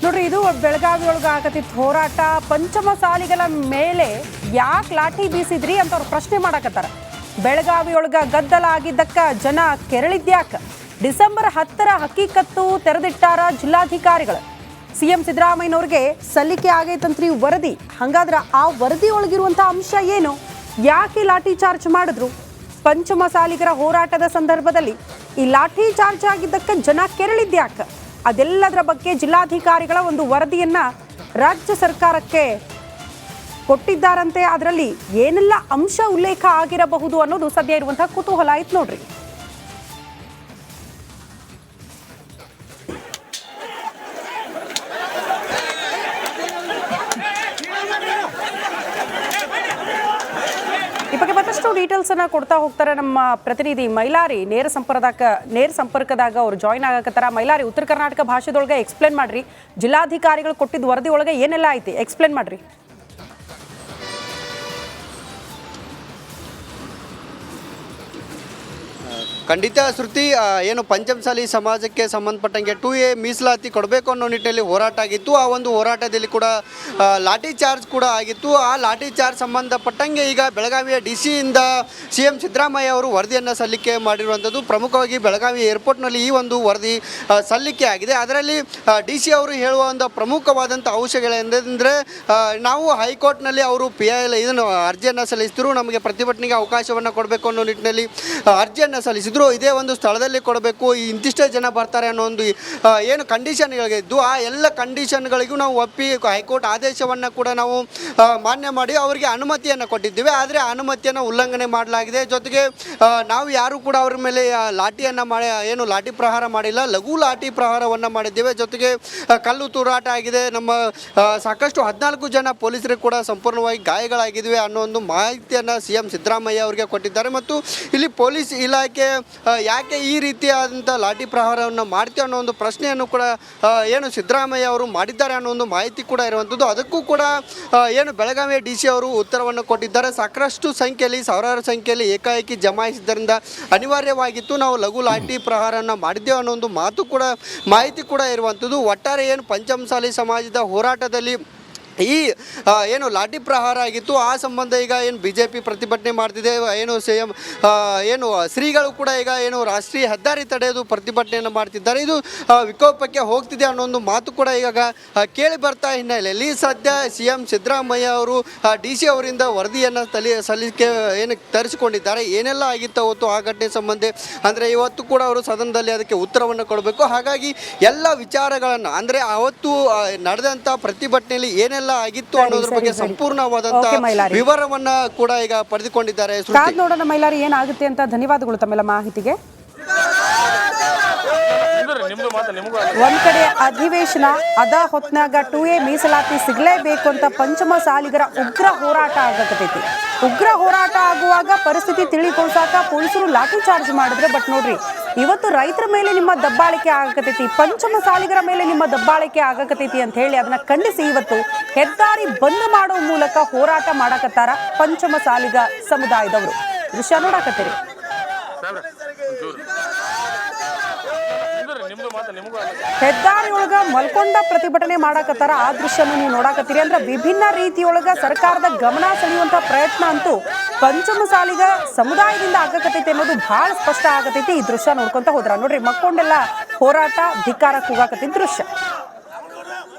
ನೋಡ್ರಿ, ಇದು ಬೆಳಗಾವಿ ಒಳಗೆ ಆಗತ್ತಿತ್ತು ಹೋರಾಟ. ಪಂಚಮಸಾಲಿಗಳ ಮೇಲೆ ಯಾಕೆ ಲಾಠಿ ಬೀಸಿದ್ರಿ ಅಂತ ಅವ್ರು ಪ್ರಶ್ನೆ ಮಾಡಕತ್ತಾರ. ಬೆಳಗಾವಿ ಒಳಗ ಗದ್ದಲ ಆಗಿದ್ದಕ್ಕ ಜನ ಕೆರಳಿದ್ಯಾಕ? ಡಿಸೆಂಬರ್ 10ರ ಹಕೀಕತ್ತು ತೆರೆದಿಟ್ಟಾರ ಜಿಲ್ಲಾಧಿಕಾರಿಗಳು. ಸಿಎಂ ಸಿದ್ದರಾಮಯ್ಯನವ್ರಿಗೆ ಸಲ್ಲಿಕೆ ಆಗೈತಂತ್ರಿ ವರದಿ. ಹಂಗಾದ್ರ ಆ ವರದಿ ಒಳಗಿರುವಂತ ಅಂಶ ಏನು? ಯಾಕೆ ಲಾಠಿ ಚಾರ್ಜ್ ಮಾಡಿದ್ರು? ಪಂಚಮಸಾಲಿಗರ ಹೋರಾಟದ ಸಂದರ್ಭದಲ್ಲಿ ಈ ಲಾಠಿ ಚಾರ್ಜ್ ಆಗಿದ್ದಕ್ಕೆ ಜನ ಕೆರಳಿದ್ಯಾಕ? ಅದೆಲ್ಲದರ ಬಗ್ಗೆ ಜಿಲ್ಲಾಧಿಕಾರಿಗಳ ಒಂದು ವರದಿಯನ್ನ ರಾಜ್ಯ ಸರ್ಕಾರಕ್ಕೆ ಕೊಟ್ಟಿದ್ದಾರಂತೆ. ಅದರಲ್ಲಿ ಏನೆಲ್ಲ ಅಂಶ ಉಲ್ಲೇಖ ಆಗಿರಬಹುದು ಅನ್ನೋದು ಸದ್ಯ ಇರುವಂತಹ ಕುತೂಹಲ ಆಯ್ತು ನೋಡ್ರಿ. ಈ ಬಗ್ಗೆ ಮತ್ತಷ್ಟು ಡೀಟೇಲ್ಸ್ ಅನ್ನ ಕೊಡ್ತಾ ಹೋಗ್ತಾರೆ ನಮ್ಮ ಪ್ರತಿನಿಧಿ ಮೈಲಾರಿ. ನೇರ ಸಂಪರ್ಕದಾಗ ಅವ್ರು ಜಾಯ್ನ್ ಆಗಕತ್ತಾರ. ಮೈಲಾರಿ, ಉತ್ತರ ಕರ್ನಾಟಕ ಭಾಷೆದೊಳಗೆ ಎಕ್ಸ್ಪ್ಲೇನ್ ಮಾಡ್ರಿ. ಜಿಲ್ಲಾಧಿಕಾರಿಗಳು ಕೊಟ್ಟಿದ್ದ ವರದಿ ಒಳಗೆ ಏನೆಲ್ಲ ಐತಿ ಎಕ್ಸ್ಪ್ಲೇನ್ ಮಾಡ್ರಿ. ಖಂಡಿತ ಶ್ರುತಿ, ಏನು ಪಂಚಮಸಾಲಿ ಸಮಾಜಕ್ಕೆ ಸಂಬಂಧಪಟ್ಟಂಗೆ 2A ಮೀಸಲಾತಿ ಕೊಡಬೇಕು ಅನ್ನೋ ನಿಟ್ಟಿನಲ್ಲಿ ಹೋರಾಟ ಆಗಿತ್ತು. ಆ ಒಂದು ಹೋರಾಟದಲ್ಲಿ ಕೂಡ ಲಾಠಿ ಚಾರ್ಜ್ ಕೂಡ ಆಗಿತ್ತು. ಆ ಲಾಠಿ ಚಾರ್ಜ್ ಸಂಬಂಧಪಟ್ಟಂಗೆ ಈಗ ಬೆಳಗಾವಿಯ DC-ಯಿಂದ CM ಸಿದ್ದರಾಮಯ್ಯ ಅವರು ವರದಿಯನ್ನು ಸಲ್ಲಿಕೆ ಮಾಡಿರುವಂಥದ್ದು. ಪ್ರಮುಖವಾಗಿ ಬೆಳಗಾವಿ ಏರ್ಪೋರ್ಟ್ನಲ್ಲಿ ಈ ಒಂದು ವರದಿ ಸಲ್ಲಿಕೆ ಆಗಿದೆ. ಅದರಲ್ಲಿ DC ಅವರು ಹೇಳುವ ಒಂದು ಪ್ರಮುಖವಾದಂಥ ಅಂಶಗಳೇನೆಂದರೆ, ನಾವು ಹೈಕೋರ್ಟ್ನಲ್ಲಿ ಅವರು PIL ಇದನ್ನು ಅರ್ಜಿಯನ್ನು ಸಲ್ಲಿಸಿದ್ರು, ನಮಗೆ ಪ್ರತಿಭಟನೆಗೆ ಅವಕಾಶವನ್ನು ಕೊಡಬೇಕು ಅನ್ನೋ ನಿಟ್ಟಿನಲ್ಲಿ ಅರ್ಜಿಯನ್ನು ಸಲ್ಲಿಸಿದ್ರು. ಇದೇ ಒಂದು ಸ್ಥಳದಲ್ಲಿ ಕೊಡಬೇಕು, ಇಂತಿಷ್ಟೇ ಜನ ಬರ್ತಾರೆ ಅನ್ನೋ ಒಂದು ಏನು ಕಂಡೀಷನ್ಗಳಿದ್ದು, ಆ ಎಲ್ಲ ಕಂಡೀಷನ್ಗಳಿಗೂ ನಾವು ಒಪ್ಪಿ ಹೈಕೋರ್ಟ್ ಆದೇಶವನ್ನು ಕೂಡ ನಾವು ಮಾನ್ಯ ಮಾಡಿ ಅವರಿಗೆ ಅನುಮತಿಯನ್ನು ಕೊಟ್ಟಿದ್ದೀವಿ. ಆದರೆ ಅನುಮತಿಯನ್ನು ಉಲ್ಲಂಘನೆ ಮಾಡಲಾಗಿದೆ. ಜೊತೆಗೆ ನಾವು ಯಾರು ಕೂಡ ಅವ್ರ ಮೇಲೆ ಲಾಠಿಯನ್ನು ಏನು ಲಾಠಿ ಪ್ರಹಾರ ಮಾಡಿಲ್ಲ, ಲಘು ಲಾಠಿ ಪ್ರಹಾರವನ್ನು ಮಾಡಿದ್ದೇವೆ. ಜೊತೆಗೆ ಕಲ್ಲು ತೂರಾಟ ಆಗಿದೆ. ನಮ್ಮ ಸಾಕಷ್ಟು 14 ಜನ ಪೊಲೀಸರಿಗೆ ಕೂಡ ಸಂಪೂರ್ಣವಾಗಿ ಗಾಯಗಳಾಗಿವೆ ಅನ್ನೋ ಒಂದು ಮಾಹಿತಿಯನ್ನು CM ಸಿದ್ದರಾಮಯ್ಯ ಅವರಿಗೆ ಕೊಟ್ಟಿದ್ದಾರೆ. ಮತ್ತು ಇಲ್ಲಿ ಪೊಲೀಸ್ ಇಲಾಖೆ ಯಾಕೆ ಈ ರೀತಿಯಾದಂಥ ಲಾಠಿ ಪ್ರಹಾರವನ್ನು ಮಾಡ್ತೀವಿ ಅನ್ನೋ ಒಂದು ಪ್ರಶ್ನೆಯನ್ನು ಕೂಡ ಏನು ಸಿದ್ದರಾಮಯ್ಯ ಅವರು ಮಾಡಿದ್ದಾರೆ ಅನ್ನೋ ಒಂದು ಮಾಹಿತಿ ಕೂಡ ಇರುವಂಥದ್ದು. ಅದಕ್ಕೂ ಕೂಡ ಏನು ಬೆಳಗಾವಿಯ DC ಅವರು ಉತ್ತರವನ್ನು ಕೊಟ್ಟಿದ್ದಾರೆ. ಸಾಕಷ್ಟು ಸಂಖ್ಯೆಯಲ್ಲಿ, ಸಾವಿರಾರು ಸಂಖ್ಯೆಯಲ್ಲಿ ಏಕಾಏಕಿ ಜಮಾಯಿಸಿದ್ದರಿಂದ ಅನಿವಾರ್ಯವಾಗಿತ್ತು, ನಾವು ಲಘು ಲಾಠಿ ಪ್ರಹಾರವನ್ನು ಮಾಡಿದ್ದೇವೆ ಅನ್ನೋ ಒಂದು ಮಾಹಿತಿ ಕೂಡ ಇರುವಂಥದ್ದು. ಒಟ್ಟಾರೆ ಏನು ಪಂಚಮಸಾಲಿ ಸಮಾಜದ ಹೋರಾಟದಲ್ಲಿ ಈ ಏನು ಲಾಠಿ ಪ್ರಹಾರ ಆಗಿತ್ತು, ಆ ಸಂಬಂಧ ಈಗ ಏನು BJP ಪ್ರತಿಭಟನೆ ಮಾಡ್ತಿದೆ. ಏನು ಏನು ಶ್ರೀಗಳು ಕೂಡ ಈಗ ಏನು ರಾಷ್ಟ್ರೀಯ ಹೆದ್ದಾರಿ ತಡೆಯೋದು ಪ್ರತಿಭಟನೆಯನ್ನು ಮಾಡ್ತಿದ್ದಾರೆ. ಇದು ವಿಕೋಪಕ್ಕೆ ಹೋಗ್ತಿದೆ ಅನ್ನೋ ಒಂದು ಮಾತು ಕೂಡ ಈಗ ಕೇಳಿ ಬರ್ತಾ ಹಿನ್ನೆಲೆಯಲ್ಲಿ ಸದ್ಯ CM ಸಿದ್ದರಾಮಯ್ಯ ಅವರು DC ಅವರಿಂದ ವರದಿಯನ್ನು ಸಲ್ಲಿಕೆ ಏನು ತರಿಸಿಕೊಂಡಿದ್ದಾರೆ. ಏನೆಲ್ಲ ಆಗಿತ್ತು ಅವತ್ತು ಆ ಘಟನೆ ಸಂಬಂಧ, ಅಂದರೆ ಇವತ್ತು ಕೂಡ ಅವರು ಸದನದಲ್ಲಿ ಅದಕ್ಕೆ ಉತ್ತರವನ್ನು ಕೊಡಬೇಕು. ಹಾಗಾಗಿ ಎಲ್ಲ ವಿಚಾರಗಳನ್ನು, ಅಂದರೆ ಅವತ್ತು ನಡೆದಂಥ ಪ್ರತಿಭಟನೆಯಲ್ಲಿ ಏನೆಲ್ಲ ಆಗಿತ್ತು ಅನ್ನೋದ್ರ ಬಗ್ಗೆ ಸಂಪೂರ್ಣವಾದಂತಹ ವಿವರವನ್ನ ಕೂಡ ಈಗ ಪಡೆದುಕೊಂಡಿದ್ದಾರೆ. ನೋಡೋಣ ಮೈಲಾರಿ ಏನಾಗುತ್ತೆ ಅಂತ. ಧನ್ಯವಾದಗಳು ತಮ್ಮೆಲ್ಲ ಮಾಹಿತಿಗೆ. ಒಂದ್ ಕಡೆ ಅಧಿವೇಶನ, ಅದ ಹೊತ್ನಾಗ 2A ಮೀಸಲಾತಿ ಸಿಗಲೇಬೇಕು ಅಂತ ಪಂಚಮಸಾಲಿಗರ ಉಗ್ರ ಹೋರಾಟ ಆಗಕತ್ತೈತಿ. ಉಗ್ರ ಹೋರಾಟ ಆಗುವಾಗ ಪರಿಸ್ಥಿತಿ ತಿಳಿಗೊಳಿಸಾಕ ಪೊಲೀಸರು ಲಾಠಿ ಚಾರ್ಜ್ ಮಾಡಿದ್ರೆ, ಬಟ್ ನೋಡ್ರಿ, ಇವತ್ತು ರೈತರ ಮೇಲೆ ನಿಮ್ಮ ದಬ್ಬಾಳಿಕೆ ಆಗಕತ್ತೈತಿ, ಪಂಚಮಸಾಲಿಗರ ಮೇಲೆ ನಿಮ್ಮ ದಬ್ಬಾಳಿಕೆ ಆಗಕತ್ತೈತಿ ಅಂತ ಹೇಳಿ ಅದನ್ನ ಖಂಡಿಸಿ ಇವತ್ತು ಹೆದ್ದಾರಿ ಬಂದ್ ಮಾಡೋ ಮೂಲಕ ಹೋರಾಟ ಮಾಡಕತ್ತಾರ ಪಂಚಮಸಾಲಿಗ ಸಮುದಾಯದವರು. ದೃಶ್ಯ ನೋಡಕತ್ತೀರಿ. ಹೆದ್ದಾರಿ ಒಳಗ ಮಲ್ಕೊಂಡ ಪ್ರತಿಭಟನೆ ಮಾಡಕತ್ತಾರ. ಆ ದೃಶ್ಯನ ನೀವು ನೋಡಕತ್ತೀರಿ. ಅಂದ್ರೆ ವಿಭಿನ್ನ ರೀತಿಯೊಳಗ ಸರ್ಕಾರದ ಗಮನ ಸೆಳೆಯುವಂತ ಪ್ರಯತ್ನ ಅಂತೂ ಪಂಚಮಸಾಲಿಗ ಸಮುದಾಯದಿಂದ ಆಗಕತ್ತೈತಿ ಅನ್ನೋದು ಬಹಳ ಸ್ಪಷ್ಟ ಆಗತೈತಿ. ಈ ದೃಶ್ಯ ನೋಡ್ಕೊಂತ ಹೋದ್ರ ನೋಡ್ರಿ, ಮಕ್ಕೊಂಡೆಲ್ಲ ಹೋರಾಟ ಧಿಕ್ಕಾರ ಕೂಗಾಕತ್ತಿದ್ದ ದೃಶ್ಯ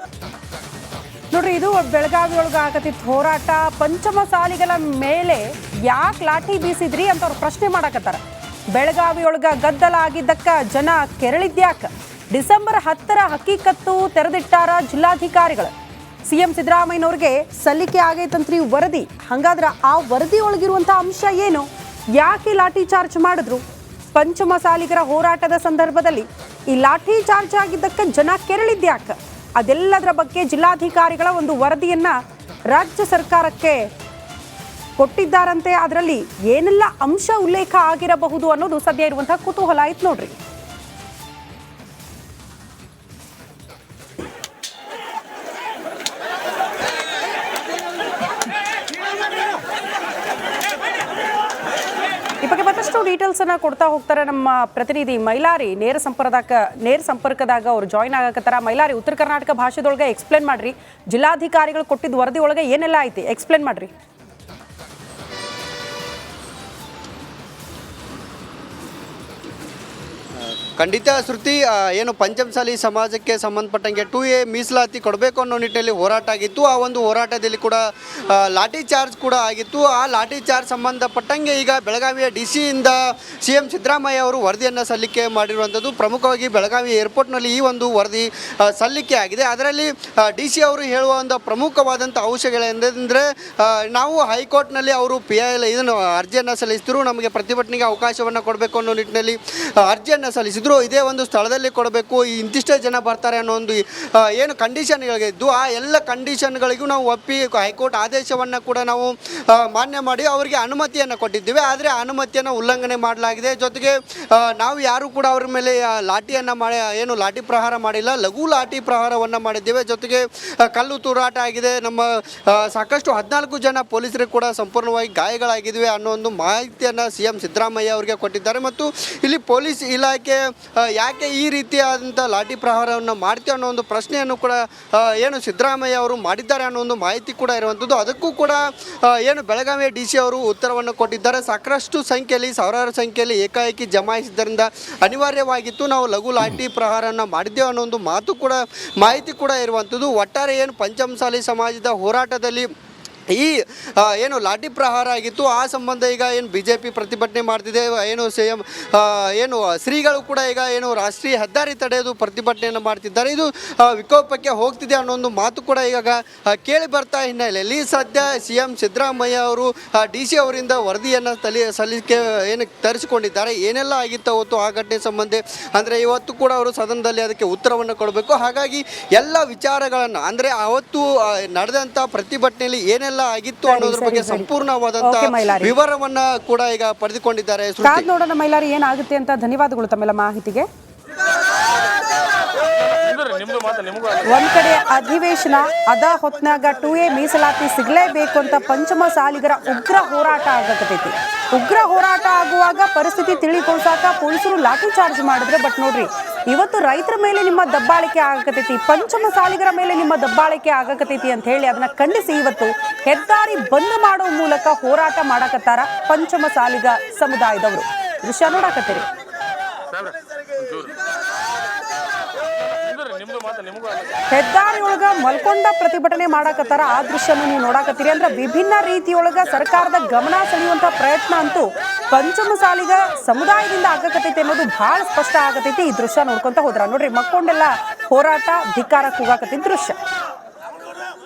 ನೋಡ್ರಿ. ಇದು ಬೆಳಗಾವಿ ಒಳಗೆ ಆಗತ್ತಿತ್ತು ಹೋರಾಟ. ಪಂಚಮಸಾಲಿಗಳ ಮೇಲೆ ಯಾಕೆ ಲಾಠಿ ಬೀಸಿದ್ರಿ ಅಂತ ಅವ್ರು ಪ್ರಶ್ನೆ ಮಾಡಕತ್ತಾರ. ಬೆಳಗಾವಿ ಒಳಗ ಗದ್ದಲ ಆಗಿದ್ದಕ್ಕ ಜನ ಕೆರಳಿದ್ಯಾಕ? ಡಿಸೆಂಬರ್ 10ರ ಹಕೀಕತ್ತು ತೆರೆದಿಟ್ಟಾರ ಜಿಲ್ಲಾಧಿಕಾರಿಗಳು. CM ಸಿದ್ದರಾಮಯ್ಯನವ್ರಿಗೆ ಸಲ್ಲಿಕೆ ಆಗೈತಂತ್ರಿ ವರದಿ. ಹಂಗಾದ್ರ ಆ ವರದಿ ಒಳಗಿರುವಂತ ಅಂಶ ಏನು? ಯಾಕೆ ಲಾಠಿ ಚಾರ್ಜ್ ಮಾಡಿದ್ರು? ಪಂಚಮಸಾಲಿಗರ ಹೋರಾಟದ ಸಂದರ್ಭದಲ್ಲಿ ಈ ಲಾಠಿ ಚಾರ್ಜ್ ಆಗಿದ್ದಕ್ಕೆ ಜನ ಕೆರಳಿದ್ಯಾಕ? ಅದೆಲ್ಲದರ ಬಗ್ಗೆ ಜಿಲ್ಲಾಧಿಕಾರಿಗಳ ಒಂದು ವರದಿಯನ್ನ ರಾಜ್ಯ ಸರ್ಕಾರಕ್ಕೆ ಕೊಟ್ಟಿದ್ದಾರಂತೆ. ಅದರಲ್ಲಿ ಏನೆಲ್ಲ ಅಂಶ ಉಲ್ಲೇಖ ಆಗಿರಬಹುದು ಅನ್ನೋದು ಸದ್ಯ ಇರುವಂತಹ ಕುತೂಹಲ ಆಯ್ತು ನೋಡ್ರಿ. ಈ ಬಗ್ಗೆ ಮತ್ತಷ್ಟು ಡೀಟೇಲ್ಸ್ ಅನ್ನ ಕೊಡ್ತಾ ಹೋಗ್ತಾರೆ ನಮ್ಮ ಪ್ರತಿನಿಧಿ ಮೈಲಾರಿ ನೇರ ಸಂಪರ್ಕದಾಗ ಅವ್ರು ಜಾಯ್ನ್ ಆಗಕತ್ತಾರ. ಮೈಲಾರಿ, ಉತ್ತರ ಕರ್ನಾಟಕ ಭಾಷೆದೊಳಗೆ ಎಕ್ಸ್ಪ್ಲೇನ್ ಮಾಡ್ರಿ, ಜಿಲ್ಲಾಧಿಕಾರಿಗಳು ಕೊಟ್ಟಿದ್ದ ವರದಿ ಒಳಗೆ ಏನೆಲ್ಲ ಐತಿ ಎಕ್ಸ್ಪ್ಲೇನ್ ಮಾಡ್ರಿ. ಖಂಡಿತ ಶ್ರುತಿ, ಏನು ಪಂಚಮಸಾಲಿ ಸಮಾಜಕ್ಕೆ ಸಂಬಂಧಪಟ್ಟಂಗೆ 2A ಮೀಸಲಾತಿ ಕೊಡಬೇಕು ಅನ್ನೋ ನಿಟ್ಟಿನಲ್ಲಿ ಹೋರಾಟ ಆಗಿತ್ತು. ಆ ಒಂದು ಹೋರಾಟದಲ್ಲಿ ಕೂಡ ಲಾಠಿ ಚಾರ್ಜ್ ಕೂಡ ಆಗಿತ್ತು. ಆ ಲಾಠಿ ಚಾರ್ಜ್ ಸಂಬಂಧಪಟ್ಟಂಗೆ ಈಗ ಬೆಳಗಾವಿಯ DC-ಯಿಂದ CM ಸಿದ್ದರಾಮಯ್ಯ ಅವರು ವರದಿಯನ್ನು ಸಲ್ಲಿಕೆ ಮಾಡಿರುವಂಥದ್ದು. ಪ್ರಮುಖವಾಗಿ ಬೆಳಗಾವಿ ಏರ್ಪೋರ್ಟ್ನಲ್ಲಿ ಈ ಒಂದು ವರದಿ ಸಲ್ಲಿಕೆ ಆಗಿದೆ. ಅದರಲ್ಲಿ DC ಅವರು ಹೇಳುವ ಒಂದು ಪ್ರಮುಖವಾದಂಥ ಅಂಶಗಳೆಂದರೆ, ನಾವು ಹೈಕೋರ್ಟ್ನಲ್ಲಿ ಅವರು PIL ಇದನ್ನು ಅರ್ಜಿಯನ್ನು ಸಲ್ಲಿಸಿದ್ರು, ನಮಗೆ ಪ್ರತಿಭಟನೆಗೆ ಅವಕಾಶವನ್ನು ಕೊಡಬೇಕು ಅನ್ನೋ ನಿಟ್ಟಿನಲ್ಲಿ ಅರ್ಜಿಯನ್ನು ಸಲ್ಲಿಸಿದ್ರು. ಇದೇ ಒಂದು ಸ್ಥಳದಲ್ಲಿ ಕೊಡಬೇಕು, ಇಂತಿಷ್ಟೇ ಜನ ಬರ್ತಾರೆ ಅನ್ನೋ ಒಂದು ಏನು ಕಂಡೀಷನ್ಗಳಿದ್ದು, ಆ ಎಲ್ಲ ಕಂಡೀಷನ್ಗಳಿಗೂ ನಾವು ಒಪ್ಪಿ ಹೈಕೋರ್ಟ್ ಆದೇಶವನ್ನು ಕೂಡ ನಾವು ಮಾನ್ಯ ಮಾಡಿ ಅವರಿಗೆ ಅನುಮತಿಯನ್ನು ಕೊಟ್ಟಿದ್ದೀವಿ. ಆದರೆ ಅನುಮತಿಯನ್ನು ಉಲ್ಲಂಘನೆ ಮಾಡಲಾಗಿದೆ. ಜೊತೆಗೆ ನಾವು ಯಾರು ಕೂಡ ಅವ್ರ ಮೇಲೆ ಲಾಠಿಯನ್ನು ಏನು ಲಾಠಿ ಪ್ರಹಾರ ಮಾಡಿಲ್ಲ, ಲಘು ಲಾಠಿ ಪ್ರಹಾರವನ್ನು ಮಾಡಿದ್ದೇವೆ. ಜೊತೆಗೆ ಕಲ್ಲು ತೂರಾಟ ಆಗಿದೆ. ನಮ್ಮ ಸಾಕಷ್ಟು 14 ಜನ ಪೊಲೀಸರಿಗೆ ಕೂಡ ಸಂಪೂರ್ಣವಾಗಿ ಗಾಯಗಳಾಗಿವೆ ಅನ್ನೋ ಒಂದು ಮಾಹಿತಿಯನ್ನು CM ಸಿದ್ದರಾಮಯ್ಯ ಅವರಿಗೆ ಕೊಟ್ಟಿದ್ದಾರೆ. ಮತ್ತು ಇಲ್ಲಿ ಪೊಲೀಸ್ ಇಲಾಖೆ ಯಾಕೆ ಈ ರೀತಿಯಾದಂಥ ಲಾಠಿ ಪ್ರಹಾರವನ್ನು ಮಾಡ್ತೀವಿ ಅನ್ನೋ ಒಂದು ಪ್ರಶ್ನೆಯನ್ನು ಕೂಡ ಏನು ಸಿದ್ದರಾಮಯ್ಯ ಅವರು ಮಾಡಿದ್ದಾರೆ ಅನ್ನೋ ಒಂದು ಮಾಹಿತಿ ಕೂಡ ಇರುವಂಥದ್ದು. ಅದಕ್ಕೂ ಕೂಡ ಏನು ಬೆಳಗಾವಿಯ DC ಅವರು ಉತ್ತರವನ್ನು ಕೊಟ್ಟಿದ್ದಾರೆ. ಸಾಕಷ್ಟು ಸಂಖ್ಯೆಯಲ್ಲಿ, ಸಾವಿರಾರು ಸಂಖ್ಯೆಯಲ್ಲಿ ಏಕಾಏಕಿ ಜಮಾಯಿಸಿದ್ದರಿಂದ ಅನಿವಾರ್ಯವಾಗಿತ್ತು, ನಾವು ಲಘು ಲಾಠಿ ಪ್ರಹಾರವನ್ನು ಮಾಡಿದ್ದೇವೆ ಅನ್ನೋ ಒಂದು ಮಾಹಿತಿ ಕೂಡ ಇರುವಂಥದ್ದು. ಒಟ್ಟಾರೆ ಏನು ಪಂಚಮಸಾಲಿ ಸಮಾಜದ ಹೋರಾಟದಲ್ಲಿ ಈ ಏನು ಲಾಠಿ ಪ್ರಹಾರ ಆಗಿತ್ತು, ಆ ಸಂಬಂಧ ಈಗ ಏನು BJP ಪ್ರತಿಭಟನೆ ಮಾಡ್ತಿದೆ. ಏನು ಏನು ಶ್ರೀಗಳು ಕೂಡ ಈಗ ಏನು ರಾಷ್ಟ್ರೀಯ ಹೆದ್ದಾರಿ ತಡೆಯೋದು ಪ್ರತಿಭಟನೆಯನ್ನು ಮಾಡ್ತಿದ್ದಾರೆ. ಇದು ವಿಕೋಪಕ್ಕೆ ಹೋಗ್ತಿದೆ ಅನ್ನೋ ಒಂದು ಮಾತು ಕೂಡ ಈಗ ಕೇಳಿ ಬರ್ತಾ ಹಿನ್ನೆಲೆಯಲ್ಲಿ ಸದ್ಯ CM ಸಿದ್ದರಾಮಯ್ಯ ಅವರು DC ಅವರಿಂದ ವರದಿಯನ್ನು ಸಲ್ಲಿಕೆ ಏನು ತರಿಸಿಕೊಂಡಿದ್ದಾರೆ. ಏನೆಲ್ಲ ಆಗಿತ್ತು ಅವತ್ತು ಆ ಘಟನೆ ಸಂಬಂಧ, ಅಂದರೆ ಇವತ್ತು ಕೂಡ ಅವರು ಸದನದಲ್ಲಿ ಅದಕ್ಕೆ ಉತ್ತರವನ್ನು ಕೊಡಬೇಕು. ಹಾಗಾಗಿ ಎಲ್ಲ ವಿಚಾರಗಳನ್ನು, ಅಂದರೆ ಅವತ್ತು ನಡೆದಂಥ ಪ್ರತಿಭಟನೆಯಲ್ಲಿ ಏನೆಲ್ಲ ಆಗಿತ್ತು ಅನ್ನೋದ್ರ ಬಗ್ಗೆ ಸಂಪೂರ್ಣವಾದಂತ ವಿವರವನ್ನ ಕೂಡ ಈಗ ಪಡೆದುಕೊಂಡಿದ್ದಾರೆ. ನೋಡೋಣ ಮೈಲಾರಿ ಏನಾಗುತ್ತೆ ಅಂತ. ಧನ್ಯವಾದಗಳು ತಮ್ಮೆಲ್ಲ ಮಾಹಿತಿಗೆ. ಒಂದ್ ಕಡೆ ಅಧಿವೇಶನ ಅದ ಹೊತ್ನಾಗ 2A ಮೀಸಲಾತಿ ಸಿಗಲೇಬೇಕು ಅಂತ ಪಂಚಮಸಾಲಿಗರ ಉಗ್ರ ಹೋರಾಟ ಆಗಕತೈತಿ. ಉಗ್ರ ಹೋರಾಟ ಆಗುವಾಗ ಪರಿಸ್ಥಿತಿ ತಿಳಿಗೊಳಿಸಾಕ ಪೊಲೀಸರು ಲಾಠಿ ಚಾರ್ಜ್ ಮಾಡಿದ್ರೆ, ಬಟ್ ನೋಡ್ರಿ ಇವತ್ತು ರೈತರ ಮೇಲೆ ನಿಮ್ಮ ದಬ್ಬಾಳಿಕೆ ಆಗಕತೈತಿ, ಪಂಚಮಸಾಲಿಗರ ಮೇಲೆ ನಿಮ್ಮ ದಬ್ಬಾಳಿಕೆ ಆಗಕತೈತಿ ಅಂತ ಹೇಳಿ ಅದನ್ನ ಖಂಡಿಸಿ ಇವತ್ತು ಹೆದ್ದಾರಿ ಬಂದ್ ಮಾಡೋ ಮೂಲಕ ಹೋರಾಟ ಮಾಡಕತ್ತಾರ ಪಂಚಮಸಾಲಿಗ ಸಮುದಾಯದವರು. ದೃಶ್ಯ ನೋಡಾಕತ್ತೀರಿ. ಹೆದ್ದಾರಿ ಒಳಗ ಮಲ್ಕೊಂಡ ಪ್ರತಿಭಟನೆ ಮಾಡಕತ್ತಾರ. ಆ ದೃಶ್ಯನ ನೀವು ನೋಡಾಕತ್ತೀರಿ. ಅಂದ್ರೆ ವಿಭಿನ್ನ ರೀತಿಯೊಳಗ ಸರ್ಕಾರದ ಗಮನ ಸೆಳೆಯುವಂತ ಪ್ರಯತ್ನ ಅಂತೂ ಪಂಚಮಸಾಲಿಗ ಸಮುದಾಯದಿಂದ ಆಗಕತ್ತೈತಿ ಅನ್ನೋದು ಬಹಳ ಸ್ಪಷ್ಟ ಆಗತೈತಿ. ಈ ದೃಶ್ಯ ನೋಡ್ಕೊಂತ ಹೋದ್ರ ನೋಡ್ರಿ, ಮಕ್ಕೊಂಡೆಲ್ಲ ಹೋರಾಟ ಧಿಕ್ಕಾರ ಕೂಗಾಕತ್ತಿದ್ದ ದೃಶ್ಯ.